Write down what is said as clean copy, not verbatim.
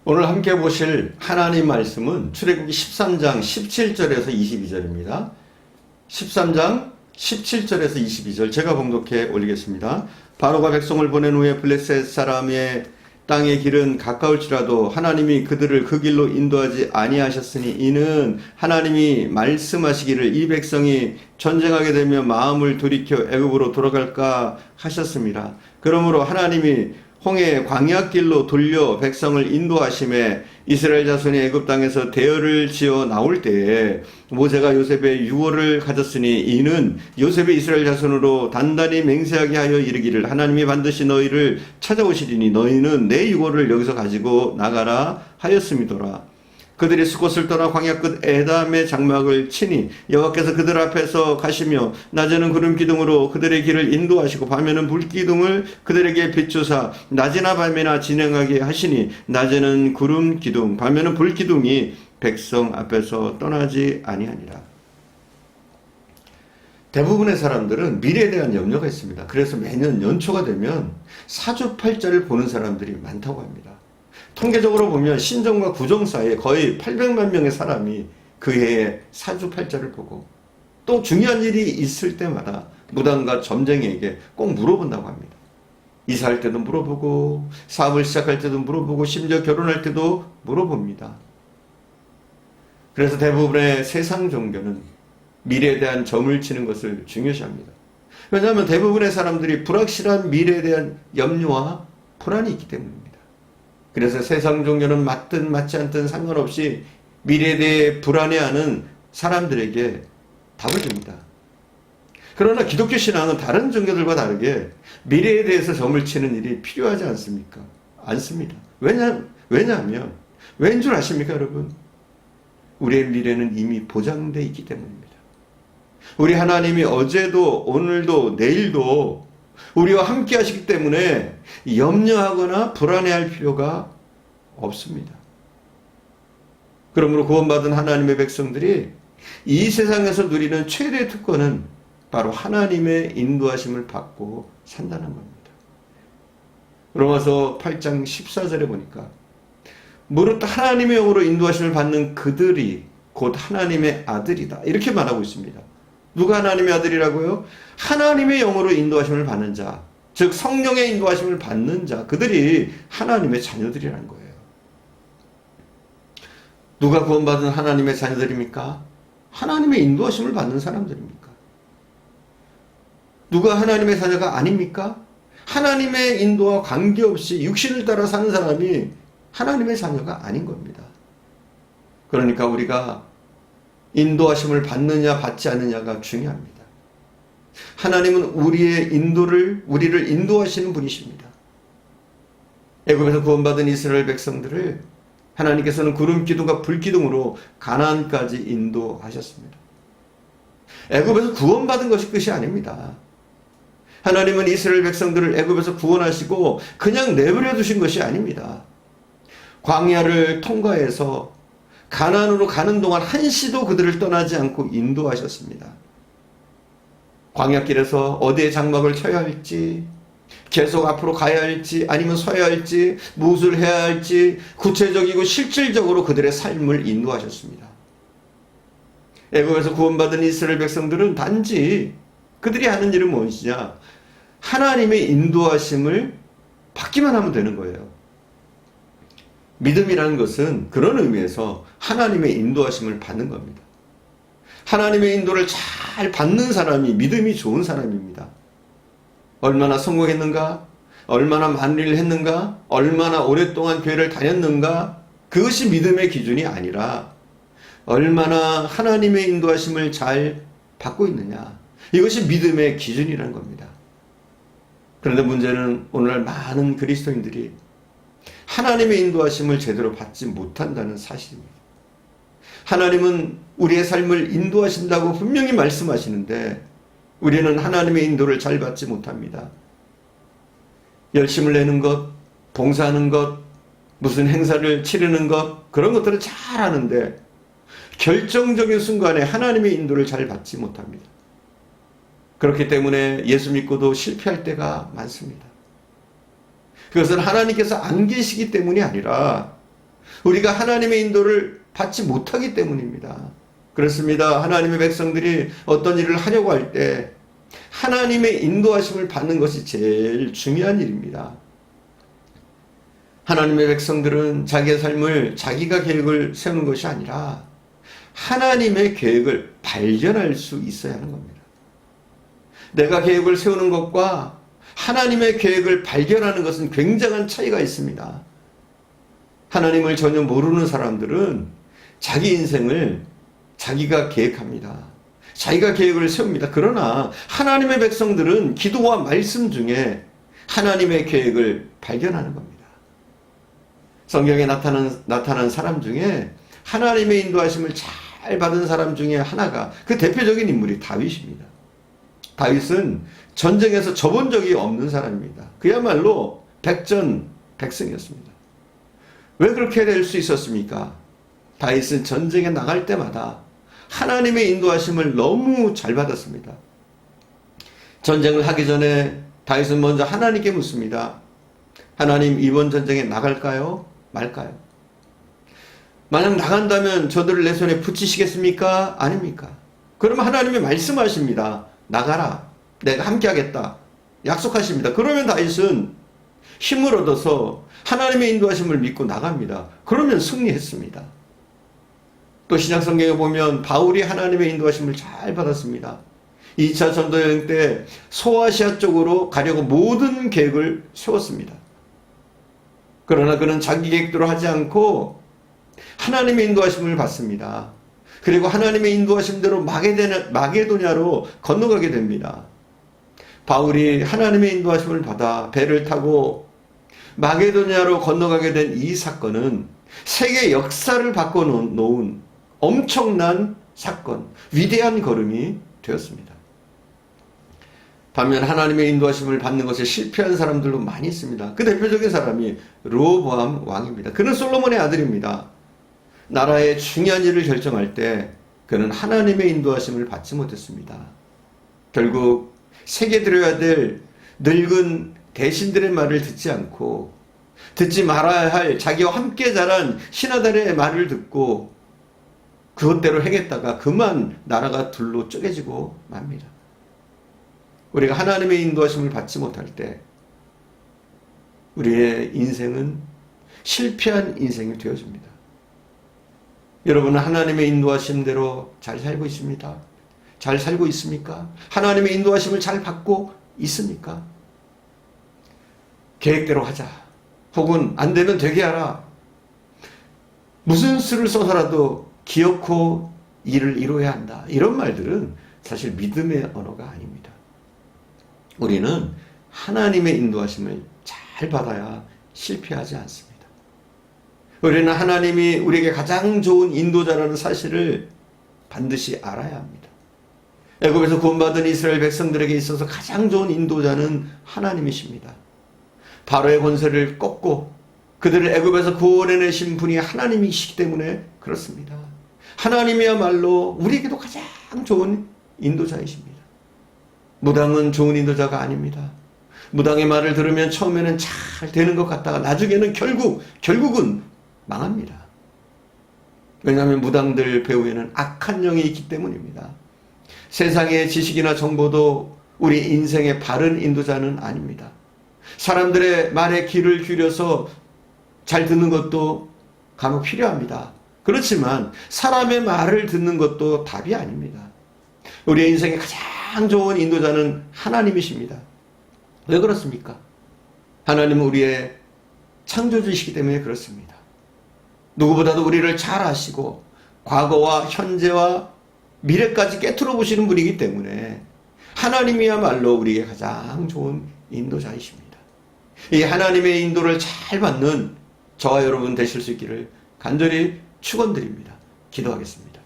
오늘 함께 보실 하나님 말씀은 출애굽기 13장 17절에서 22절입니다. 13장 17절에서 22절 제가 봉독해 올리겠습니다. 바로가 백성을 보낸 후에 블레셋 사람의 땅의 길은 가까울지라도 하나님이 그들을 그 길로 인도하지 아니하셨으니 이는 하나님이 말씀하시기를 이 백성이 전쟁하게 되면 마음을 돌이켜 애굽으로 돌아갈까 하셨습니다. 그러므로 하나님이 홍해 광야길로 돌려 백성을 인도하심에 이스라엘 자손이 애굽 땅에서 대열을 지어 나올 때에 모세가 요셉의 유월을 가졌으니 이는 요셉의 이스라엘 자손으로 단단히 맹세하게 하여 이르기를 하나님이 반드시 너희를 찾아오시리니 너희는 내 유월을 여기서 가지고 나가라 하였음이더라. 그들이 스곳을 떠나 광야 끝 에담의 장막을 치니 여호와께서 그들 앞에서 가시며 낮에는 구름 기둥으로 그들의 길을 인도하시고 밤에는 불 기둥을 그들에게 비추사 낮이나 밤이나 진행하게 하시니 낮에는 구름 기둥 밤에는 불 기둥이 백성 앞에서 떠나지 아니하니라. 대부분의 사람들은 미래에 대한 염려가 있습니다. 그래서 매년 연초가 되면 사주팔자를 보는 사람들이 많다고 합니다. 통계적으로 보면 신정과 구정 사이에 거의 800만 명의 사람이 그 해에 사주팔자를 보고 또 중요한 일이 있을 때마다 무당과 점쟁이에게 꼭 물어본다고 합니다. 이사할 때도 물어보고 사업을 시작할 때도 물어보고 심지어 결혼할 때도 물어봅니다. 그래서 대부분의 세상 종교는 미래에 대한 점을 치는 것을 중요시합니다. 왜냐하면 대부분의 사람들이 불확실한 미래에 대한 염려와 불안이 있기 때문입니다. 그래서 세상 종교는 맞든 맞지 않든 상관없이 미래에 대해 불안해하는 사람들에게 답을 줍니다. 그러나 기독교 신앙은 다른 종교들과 다르게 미래에 대해서 점을 치는 일이 필요하지 않습니까? 않습니다. 왜냐하면 왠 줄 아십니까 여러분? 우리의 미래는 이미 보장되어 있기 때문입니다. 우리 하나님이 어제도 오늘도 내일도 우리와 함께 하시기 때문에 염려하거나 불안해할 필요가 없습니다. 그러므로 구원받은 하나님의 백성들이 이 세상에서 누리는 최대의 특권은 바로 하나님의 인도하심을 받고 산다는 겁니다. 로마서 8장 14절에 보니까 무릇 하나님의 영으로 인도하심을 받는 그들이 곧 하나님의 아들이다 이렇게 말하고 있습니다. 누가 하나님의 아들이라고요? 하나님의 영으로 인도하심을 받는 자, 즉 성령의 인도하심을 받는 자, 그들이 하나님의 자녀들이라는 거예요. 누가 구원받은 하나님의 자녀들입니까? 하나님의 인도하심을 받는 사람들입니까? 누가 하나님의 자녀가 아닙니까? 하나님의 인도와 관계없이 육신을 따라 사는 사람이 하나님의 자녀가 아닌 겁니다. 그러니까 우리가 인도하심을 받느냐 받지 않느냐가 중요합니다. 하나님은 우리를 인도하시는 분이십니다. 애굽에서 구원받은 이스라엘 백성들을 하나님께서는 구름 기둥과 불 기둥으로 가나안까지 인도하셨습니다. 애굽에서 구원받은 것이 끝이 아닙니다. 하나님은 이스라엘 백성들을 애굽에서 구원하시고 그냥 내버려 두신 것이 아닙니다. 광야를 통과해서 가나안으로 가는 동안 한시도 그들을 떠나지 않고 인도하셨습니다. 광야길에서 어디에 장막을 쳐야 할지, 계속 앞으로 가야 할지, 아니면 서야 할지, 무엇을 해야 할지 구체적이고 실질적으로 그들의 삶을 인도하셨습니다. 애굽에서 구원받은 이스라엘 백성들은 단지 그들이 하는 일은 무엇이냐? 하나님의 인도하심을 받기만 하면 되는 거예요. 믿음이라는 것은 그런 의미에서 하나님의 인도하심을 받는 겁니다. 하나님의 인도를 잘 받는 사람이 믿음이 좋은 사람입니다. 얼마나 성공했는가? 얼마나 많은 일을 했는가? 얼마나 오랫동안 교회를 다녔는가? 그것이 믿음의 기준이 아니라 얼마나 하나님의 인도하심을 잘 받고 있느냐? 이것이 믿음의 기준이라는 겁니다. 그런데 문제는 오늘날 많은 그리스도인들이 하나님의 인도하심을 제대로 받지 못한다는 사실입니다. 하나님은 우리의 삶을 인도하신다고 분명히 말씀하시는데 우리는 하나님의 인도를 잘 받지 못합니다. 열심을 내는 것, 봉사하는 것, 무슨 행사를 치르는 것, 그런 것들은 잘 하는데 결정적인 순간에 하나님의 인도를 잘 받지 못합니다. 그렇기 때문에 예수 믿고도 실패할 때가 많습니다. 그것은 하나님께서 안 계시기 때문이 아니라 우리가 하나님의 인도를 받지 못하기 때문입니다. 그렇습니다. 하나님의 백성들이 어떤 일을 하려고 할 때 하나님의 인도하심을 받는 것이 제일 중요한 일입니다. 하나님의 백성들은 자기의 삶을 자기가 계획을 세우는 것이 아니라 하나님의 계획을 발견할 수 있어야 하는 겁니다. 내가 계획을 세우는 것과 하나님의 계획을 발견하는 것은 굉장한 차이가 있습니다. 하나님을 전혀 모르는 사람들은 자기 인생을 자기가 계획합니다. 자기가 계획을 세웁니다. 그러나 하나님의 백성들은 기도와 말씀 중에 하나님의 계획을 발견하는 겁니다. 성경에 나타난 사람 중에 하나님의 인도하심을 잘 받은 사람 중에 하나가, 그 대표적인 인물이 다윗입니다. 다윗은 전쟁에서 져본 적이 없는 사람입니다. 그야말로 백전백승이었습니다. 왜 그렇게 될 수 있었습니까? 다윗은 전쟁에 나갈 때마다 하나님의 인도하심을 너무 잘 받았습니다. 전쟁을 하기 전에 다윗은 먼저 하나님께 묻습니다. 하나님, 이번 전쟁에 나갈까요? 말까요? 만약 나간다면 저들을 내 손에 붙이시겠습니까? 아닙니까? 그러면 하나님이 말씀하십니다. 나가라. 내가 함께 하겠다. 약속하십니다. 그러면 다윗은 힘을 얻어서 하나님의 인도하심을 믿고 나갑니다. 그러면 승리했습니다. 또 신약성경에 보면 바울이 하나님의 인도하심을 잘 받았습니다. 2차 전도여행 때 소아시아 쪽으로 가려고 모든 계획을 세웠습니다. 그러나 그는 자기 계획대로 하지 않고 하나님의 인도하심을 받습니다. 그리고 하나님의 인도하심대로 마게도냐로 건너가게 됩니다. 바울이 하나님의 인도하심을 받아 배를 타고 마게도냐로 건너가게 된 이 사건은 세계 역사를 바꿔놓은 엄청난 사건, 위대한 걸음이 되었습니다. 반면 하나님의 인도하심을 받는 것에 실패한 사람들도 많이 있습니다. 그 대표적인 사람이 르호보암 왕입니다. 그는 솔로몬의 아들입니다. 나라의 중요한 일을 결정할 때 그는 하나님의 인도하심을 받지 못했습니다. 결국 새겨들어야 될 늙은 대신들의 말을 듣지 않고 듣지 말아야 할 자기와 함께 자란 신하들의 말을 듣고 그것대로 행했다가 그만 나라가 둘로 쪼개지고 맙니다. 우리가 하나님의 인도하심을 받지 못할 때 우리의 인생은 실패한 인생이 되어집니다. 여러분은 하나님의 인도하심대로 잘 살고 있습니다. 잘 살고 있습니까? 하나님의 인도하심을 잘 받고 있습니까? 계획대로 하자. 혹은 안 되면 되게 하라. 무슨 수를 써서라도 기어코 일을 이루어야 한다. 이런 말들은 사실 믿음의 언어가 아닙니다. 우리는 하나님의 인도하심을 잘 받아야 실패하지 않습니다. 우리는 하나님이 우리에게 가장 좋은 인도자라는 사실을 반드시 알아야 합니다. 애굽에서 구원받은 이스라엘 백성들에게 있어서 가장 좋은 인도자는 하나님이십니다. 바로의 권세를 꺾고 그들을 애굽에서 구원해내신 분이 하나님이시기 때문에 그렇습니다. 하나님이야말로 우리에게도 가장 좋은 인도자이십니다. 무당은 좋은 인도자가 아닙니다. 무당의 말을 들으면 처음에는 잘 되는 것 같다가 나중에는 결국은 망합니다. 왜냐하면 무당들 배후에는 악한 영이 있기 때문입니다. 세상의 지식이나 정보도 우리 인생의 바른 인도자는 아닙니다. 사람들의 말에 귀를 기울여서 잘 듣는 것도 간혹 필요합니다. 그렇지만 사람의 말을 듣는 것도 답이 아닙니다. 우리의 인생의 가장 좋은 인도자는 하나님이십니다. 왜 그렇습니까? 하나님은 우리의 창조주이시기 때문에 그렇습니다. 누구보다도 우리를 잘 아시고 과거와 현재와 미래까지 깨트려 보시는 분이기 때문에 하나님이야말로 우리에게 가장 좋은 인도자이십니다. 이 하나님의 인도를 잘 받는 저와 여러분 되실 수 있기를 간절히 축원드립니다. 기도하겠습니다.